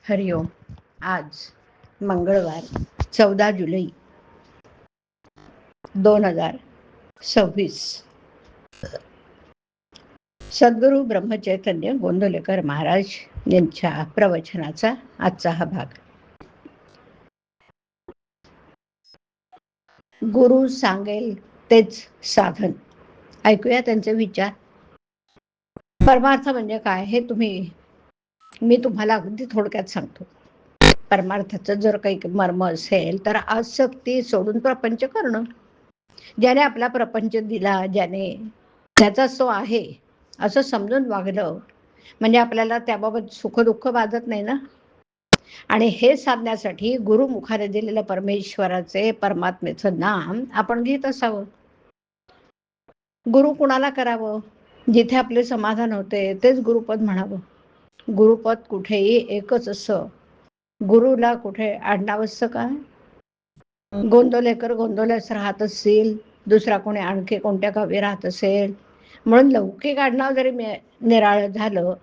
हरिओम. आज मंगळवार 14 जुलै 2026. सद्गुरू ब्रह्मचैतन्य गोंदवलेकर महाराज यांच्या प्रवचनाचा आजचा हा भाग. गुरु सांगेल तेच साधन. ऐकूया त्यांचे विचार. परमार्थ म्हणजे काय हे मी तुम्हाला अगदी थोडक्यात सांगतो. परमार्थाचं जर काही मर्म असेल तर आसक्ती सोडून प्रपंच करणं. ज्याने आपला प्रपंच दिला, ज्याचा तो आहे असं समजून वागलं म्हणजे आपल्याला त्याबाबत सुख दुःख बाधत नाही ना. आणि हे साधण्यासाठी गुरुमुखाने दिलेलं परमेश्वराचे परमात्मेचं नाम आपण घेत असावं. गुरु कुणाला करावं? जिथे आपले समाधान होते तेच गुरुपद म्हणावं. गुरुपद कुठेही एकच असं. गुरुला कुठे आडनाव असतं का? गोंदवलेकर गोंदवलेच राहत असतील, दुसरा कोणी आणखी कोणत्या गावी राहत असेल म्हणून लौकिक आडनाव जरी निराळं झालं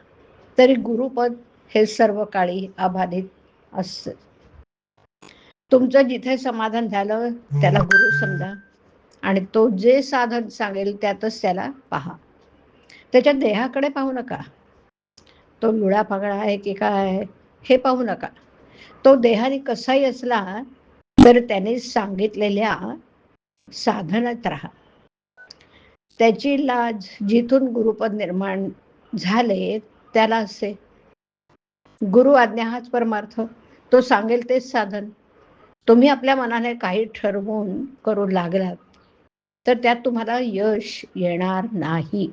तरी गुरुपद हे सर्व काळी अबाधित असतं. तुमचं जिथे समाधान झालं त्याला गुरु समजा आणि तो जे साधन सांगेल त्यातच त्याला पहा. त्याच्या देहाकडे पाहू नका. तो लुळा पागळा आहे की काय हे पाहू नका. तो देहाने कसाही असला तर त्याने सांगितलेल्या साधनात राहा. त्याची लाज जिथून गुरुपद निर्माण झाले त्याला असे. गुरु आज्ञा हाच परमार्थ. तो सांगेल तेच साधन. तुम्ही आपल्या मनाने काही ठरवून करू लागलात तर त्यात तुम्हाला यश येणार नाही.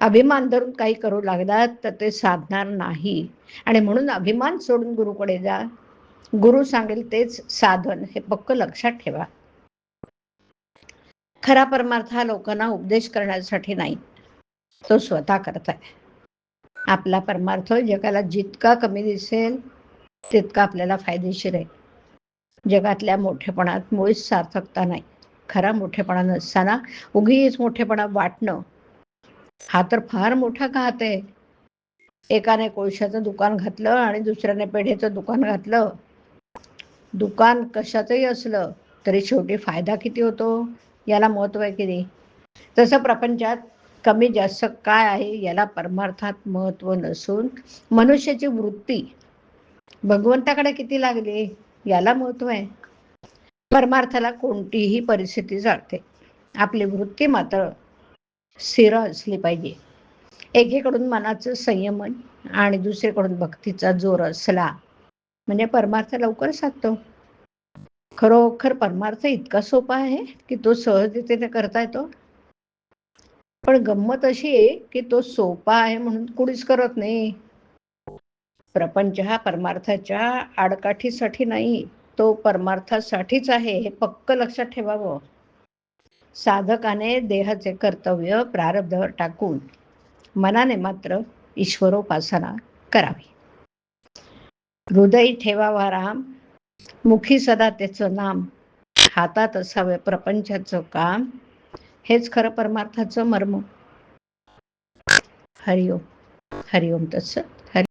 अभिमान धरून काही करू लागलात तर ते साधणार नाही. आणि म्हणून अभिमान सोडून गुरुकडे जा. गुरु सांगेल तेच साधन हे पक्क लक्षात ठेवा. खरा परमार्थ हा लोकांना उपदेश करण्यासाठी नाही, तो स्वतः करताय. आपला परमार्थ जगाला जितका कमी दिसेल तितका आपल्याला फायदेशीर आहे. जगातल्या मोठेपणात मुळीच सार्थकता नाही. खरा मोठेपणा नसताना उगीच मोठेपणा वाटणं हा तर फार मोठा घात आहे. एकाने कोळशाचं दुकान घातलं आणि दुसऱ्याने पेढेचं दुकान घातलं. दुकान कशाचंही असलं तरी शेवटी फायदा किती होतो याला महत्व आहे की नाही. तसं प्रपंचात कमी जास्त काय आहे याला परमार्थात महत्व नसून मनुष्याची वृत्ती भगवंताकडे किती लागली याला महत्व आहे. परमार्थाला कोणतीही परिस्थिती चालते. आपली वृत्ती मात्र स्थिर असली पाहिजे. एकीकडून मनाचं संयमन आणि दुसरीकडून भक्तीचा जोर असला म्हणजे परमार्थ लवकर साधतो. खरोखर परमार्थ इतका सोपा आहे की तो सहजतेने करता येतो. पण गंमत अशी आहे की तो सोपा आहे म्हणून कुणीच करत नाही. प्रपंच हा परमार्थाच्या आडकाठीसाठी नाही, तो परमार्थासाठीच आहे हे पक्क लक्षात ठेवावं. साधकाने देहाचे कर्तव्य प्रारब्धावर टाकून मनाने मात्र ईश्वरोपासना करावी. हृदय ठेवावा राम, मुखी सदा त्याचं नाम, हातात असावे प्रपंचाचं काम, हेच खरं परमार्थाचं मर्म. हरिओम. हरिओम तत्सत.